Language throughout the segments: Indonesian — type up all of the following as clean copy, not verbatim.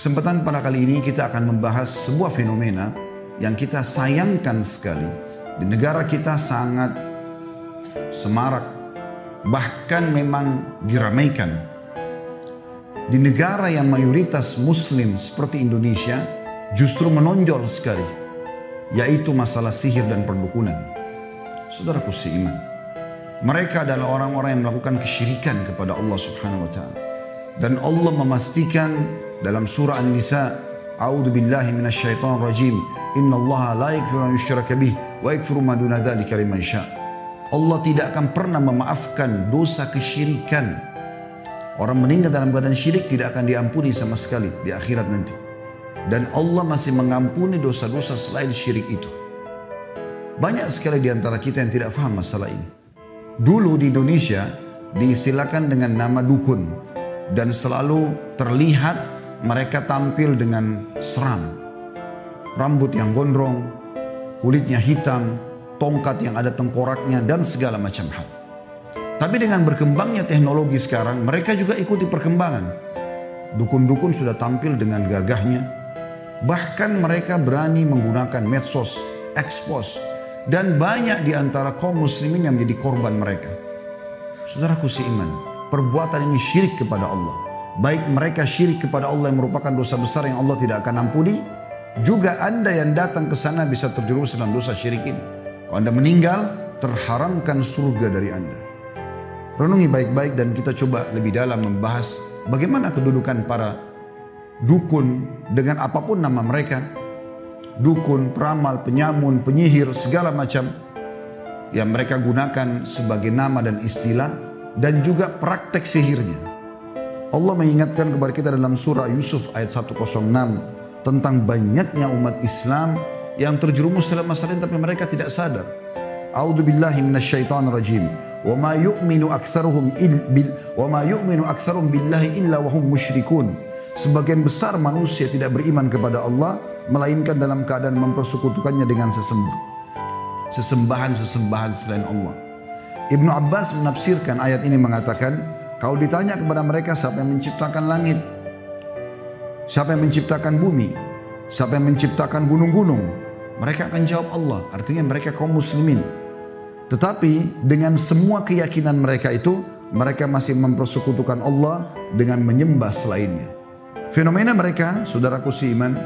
Kesempatan pada kali ini kita akan membahas sebuah fenomena yang kita sayangkan sekali. Di negara kita sangat semarak, bahkan memang diramaikan. Di negara yang mayoritas muslim seperti Indonesia justru menonjol sekali, yaitu masalah sihir dan perdukunan. Saudaraku seiman, mereka adalah orang-orang yang melakukan kesyirikan kepada Allah Subhanahu wa taala. Dan Allah memastikan dalam surah An-Nisa, A'udzu billahi minasyaitonir rajim, innallaha la yaghfiru an yushraka bih wa yaghfiru ma duna dzalika liman syaa. Allah tidak akan pernah memaafkan dosa kesyirikan. Orang meninggal dalam keadaan syirik tidak akan diampuni sama sekali di akhirat nanti. Dan Allah masih mengampuni dosa-dosa selain syirik itu. Banyak sekali di antara kita yang tidak faham masalah ini. Dulu di Indonesia diistilahkan dengan nama dukun. Dan selalu terlihat mereka tampil dengan seram. Rambut yang gondrong, kulitnya hitam, tongkat yang ada tengkoraknya, dan segala macam hal. Tapi dengan berkembangnya teknologi sekarang, mereka juga ikuti perkembangan. Dukun-dukun sudah tampil dengan gagahnya. Bahkan mereka berani menggunakan medsos, expose. Dan banyak di antara kaum muslimin yang menjadi korban mereka. Saudaraku seiman, perbuatan ini syirik kepada Allah. Baik mereka syirik kepada Allah yang merupakan dosa besar yang Allah tidak akan ampuni, juga Anda yang datang ke sana bisa terjerumus dalam dosa syirik ini. Kalau Anda meninggal, terharamkan surga dari Anda. Renungi baik-baik dan kita coba lebih dalam membahas bagaimana kedudukan para dukun dengan apapun nama mereka. Dukun, peramal, penyamun, penyihir, segala macam yang mereka gunakan sebagai nama dan istilah, dan juga praktek sihirnya. Allah mengingatkan kepada kita dalam surah Yusuf ayat 106 tentang banyaknya umat Islam yang terjerumus dalam masalah ini tapi mereka tidak sadar. A'udzu billahi minasyaitonir rajim. Wa ma yu'minu aktsaruhum billahi illa wa hum musyrikun. Sebagian besar manusia tidak beriman kepada Allah melainkan dalam keadaan mempersekutukannya dengan sesembahan-sesembahan selain Allah. Ibnu Abbas menafsirkan ayat ini mengatakan, kalau ditanya kepada mereka siapa yang menciptakan langit, siapa yang menciptakan bumi, siapa yang menciptakan gunung-gunung, mereka akan jawab Allah. Artinya mereka kaum muslimin. Tetapi dengan semua keyakinan mereka itu, mereka masih mempersekutukan Allah dengan menyembah selainnya. Fenomena mereka, saudaraku seiman,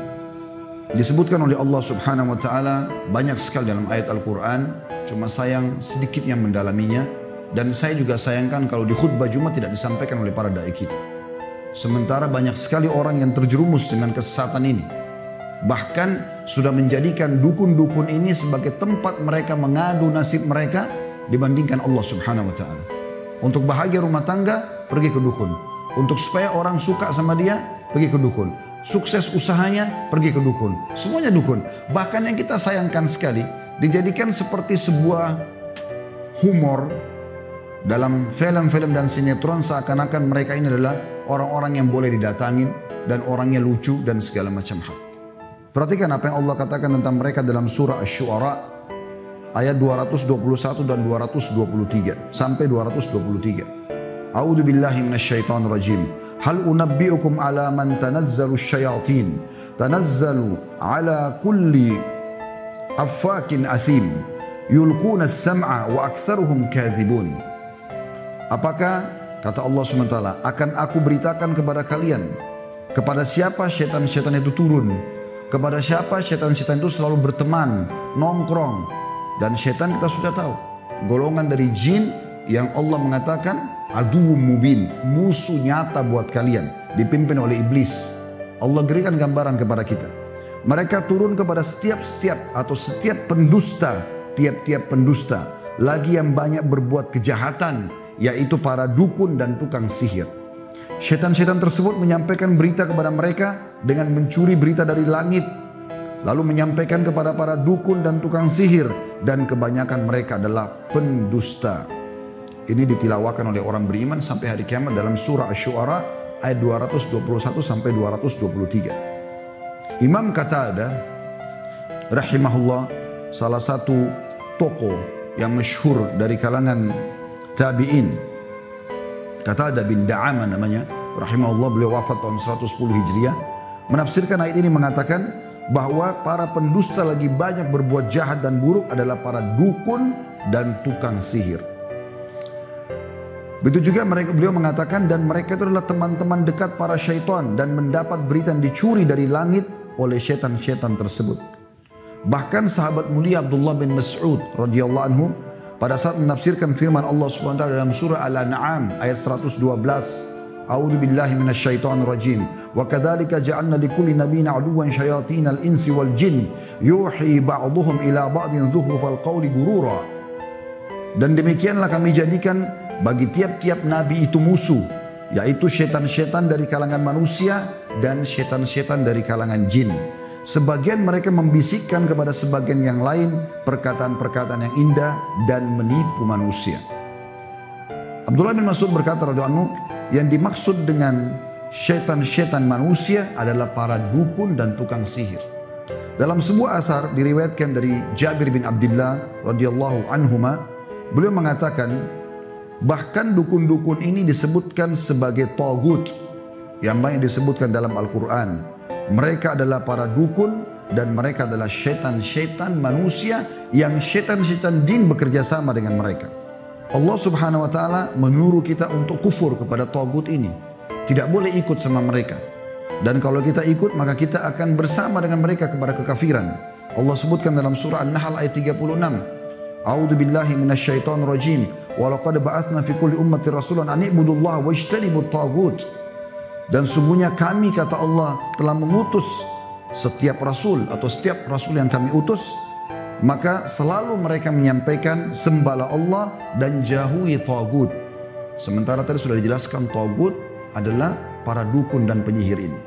disebutkan oleh Allah Subhanahu wa taala banyak sekali dalam ayat Al-Qur'an. Cuma sayang sedikit yang mendalaminya, dan saya juga sayangkan kalau di khutbah Jumat tidak disampaikan oleh para dai kita. Sementara banyak sekali orang yang terjerumus dengan kesesatan ini. Bahkan sudah menjadikan dukun-dukun ini sebagai tempat mereka mengadu nasib mereka dibandingkan Allah Subhanahu wa taala. Untuk bahagia rumah tangga, pergi ke dukun. Untuk supaya orang suka sama dia, pergi ke dukun. Sukses usahanya, pergi ke dukun. Semuanya dukun. Bahkan yang kita sayangkan sekali, dijadikan seperti sebuah humor dalam film-film dan sinetron, seakan-akan mereka ini adalah orang-orang yang boleh didatangin dan orangnya lucu dan segala macam hal. Perhatikan apa yang Allah katakan tentang mereka dalam surah Asy-Syu'ara ayat 221 dan 223 sampai 223. A'udzu billahi minasyaitonir rajim. Hal unabbi'ukum ala man tanazzalu syayatin tanazzalu ala kulli affakin athim yulquna as-sam'a wa aktsaruhum kadhibun. Apakah, kata Allah SWT, akan aku beritakan kepada kalian kepada siapa syaitan-syaitan itu turun, kepada siapa syaitan-syaitan itu selalu berteman, nongkrong. Dan syaitan kita sudah tahu, golongan dari jin yang Allah mengatakan aduwwum mubin, musuh nyata buat kalian, dipimpin oleh iblis. Allah berikan gambaran kepada kita. Mereka turun kepada setiap pendusta, tiap-tiap pendusta, lagi yang banyak berbuat kejahatan, yaitu para dukun dan tukang sihir. Syaitan-syaitan tersebut menyampaikan berita kepada mereka dengan mencuri berita dari langit, lalu menyampaikan kepada para dukun dan tukang sihir, dan kebanyakan mereka adalah pendusta. Ini ditilawakan oleh orang beriman sampai hari kiamat dalam surah Asy-Syu'ara ayat 221 sampai 223. Imam Qatadah rahimahullah, salah satu tokoh yang masyhur dari kalangan tabi'in, Qatadah bin Da'amah namanya, rahimahullah, beliau wafat tahun 110 Hijriah. menafsirkan ayat ini mengatakan bahwa para pendusta lagi banyak berbuat jahat dan buruk adalah para dukun dan tukang sihir. Begitu juga beliau mengatakan, dan mereka itu adalah teman-teman dekat para syaitan dan mendapat berita yang dicuri dari langit oleh syaitan-syaitan tersebut. Bahkan sahabat mulia Abdullah bin Mas'ud radhiyallahu anhu pada saat menafsirkan firman Allah SWT dalam surah Al-An'am ayat 112, A'udzu billahi minasyaitonir rajim. Wa kadzalika ja'alna likulli nabiyyin 'aduwwan syayatinal insi wal jin yuhi ba'dhuhum ila ba'din dzukhrufal qawli gurura. Dan demikianlah kami jadikan bagi tiap-tiap nabi itu musuh, yaitu syaitan-syaitan dari kalangan manusia dan syaitan-syaitan dari kalangan jin. Sebagian mereka membisikkan kepada sebagian yang lain perkataan-perkataan yang indah dan menipu manusia. Abdullah bin Mas'ud berkata radhiyallahu anhu, yang dimaksud dengan syaitan-syaitan manusia adalah para dukun dan tukang sihir. Dalam sebuah athar diriwayatkan dari Jabir bin Abdullah radhiyallahu anhuma, beliau mengatakan bahkan dukun-dukun ini disebutkan sebagai tagut yang banyak disebutkan dalam Al-Quran. Mereka adalah para dukun dan mereka adalah syaitan-syaitan manusia yang syaitan-syaitan jin bekerja sama dengan mereka. Allah Subhanahu wa taala menyuruh kita untuk kufur kepada tagut ini. Tidak boleh ikut sama mereka. Dan kalau kita ikut maka kita akan bersama dengan mereka kepada kekafiran. Allah sebutkan dalam surah An-Nahl ayat 36. A'udzu billahi minasyaitonir rajim. Wa laqad ba'atsna fi kulli ummatin rasulan an i'budullaha wajtanibut tagut. Dan sungguhnya kami, kata Allah, telah mengutus setiap rasul atau setiap rasul yang kami utus, maka selalu mereka menyampaikan sembahlah Allah dan jauhi tagut. Sementara tadi sudah dijelaskan tagut adalah para dukun dan penyihir ini.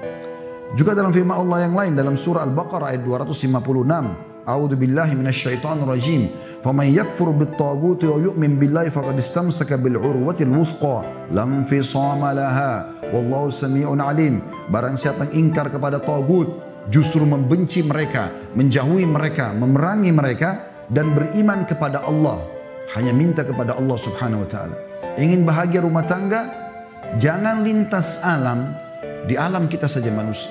Juga dalam firman Allah yang lain dalam surah Al-Baqarah ayat 256, A'udzu billahi minasyaitonir rajim. Faman yakfur bit-taguti wa yu'min billahi faqad istamsaka bil 'urwatil wuthqa lam fisama laha wallahu samii'un 'alim. Barang siapa yang ingkar kepada tagut, justru membenci mereka, menjauhi mereka, memerangi mereka dan beriman kepada Allah, hanya minta kepada Allah Subhanahu wa taala. Ingin bahagia rumah tangga, jangan lintas alam, di alam kita saja manusia.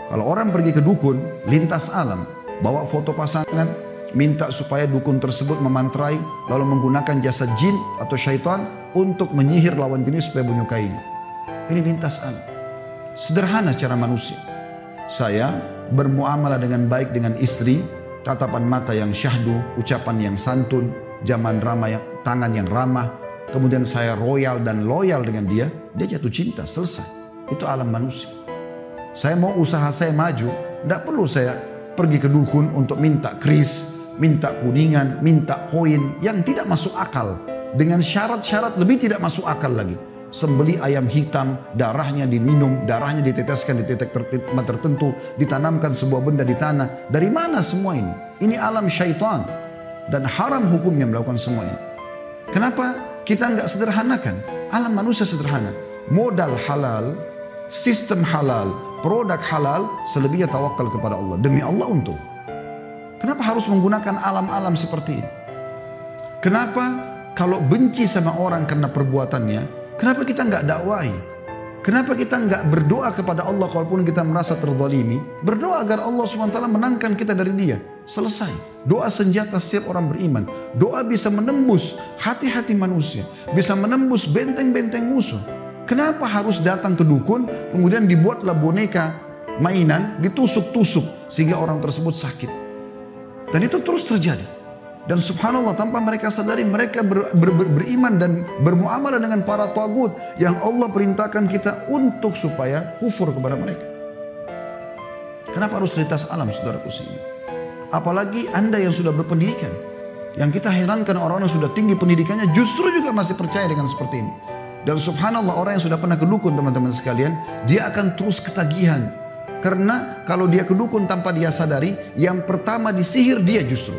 Kalau orang pergi ke dukun, lintas alam, bawa foto pasangan, minta supaya dukun tersebut memantrai, lalu menggunakan jasa jin atau syaitan untuk menyihir lawan jenis supaya menyukainya. Ini lintas alam. Sederhana cara manusia. Saya bermuamalah dengan baik dengan istri, tatapan mata yang syahdu, ucapan yang santun, zaman ramah yang tangan yang ramah, kemudian saya royal dan loyal dengan dia, dia jatuh cinta, selesai. Itu alam manusia. Saya mau usaha saya maju, tidak perlu saya pergi ke dukun untuk minta kris, minta kuningan, minta koin yang tidak masuk akal. Dengan syarat-syarat lebih tidak masuk akal lagi. Sembeli ayam hitam, darahnya diminum, darahnya diteteskan di titik tertentu, ditanamkan sebuah benda di tanah. Dari mana semua ini? Ini alam syaitan. Dan haram hukumnya melakukan semua ini. Kenapa kita nggak sederhanakan? Alam manusia sederhana. Modal halal, sistem halal, produk halal, selebihnya tawakal kepada Allah. Demi Allah untuk. Kenapa harus menggunakan alam-alam seperti ini? Kenapa kalau benci sama orang karena perbuatannya, kenapa kita nggak dakwahi? Kenapa kita nggak berdoa kepada Allah kalaupun kita merasa terzalimi? Berdoa agar Allah SWT menangkan kita dari dia. Selesai. Doa senjata setiap orang beriman. Doa bisa menembus hati-hati manusia. Bisa menembus benteng-benteng musuh. Kenapa harus datang ke dukun, kemudian dibuatlah boneka mainan, ditusuk-tusuk sehingga orang tersebut sakit. Dan itu terus terjadi. Dan subhanallah tanpa mereka sadari mereka beriman dan bermuamalah dengan para tagut yang Allah perintahkan kita untuk supaya kufur kepada mereka. Kenapa harus lintas alam saudaraku sini? Apalagi Anda yang sudah berpendidikan. Yang kita herankan orang-orang yang sudah tinggi pendidikannya justru juga masih percaya dengan seperti ini. Dan subhanallah orang yang sudah pernah ke dukun teman-teman sekalian, dia akan terus ketagihan. Karena kalau dia ke dukun tanpa dia sadari, yang pertama disihir dia justru.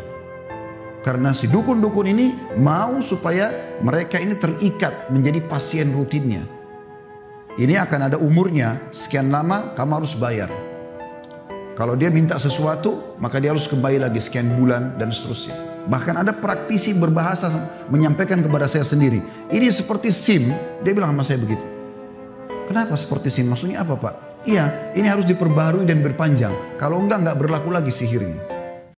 Karena si dukun-dukun ini mau supaya mereka ini terikat menjadi pasien rutinnya. Ini akan ada umurnya, sekian lama kamu harus bayar. Kalau dia minta sesuatu, maka dia harus kembali lagi sekian bulan dan seterusnya. Bahkan ada praktisi berbahasa menyampaikan kepada saya sendiri, ini seperti SIM, dia bilang sama saya begitu. Kenapa seperti SIM? Maksudnya apa Pak? Iya, ini harus diperbarui dan berpanjang. Kalau enggak berlaku lagi sihirnya.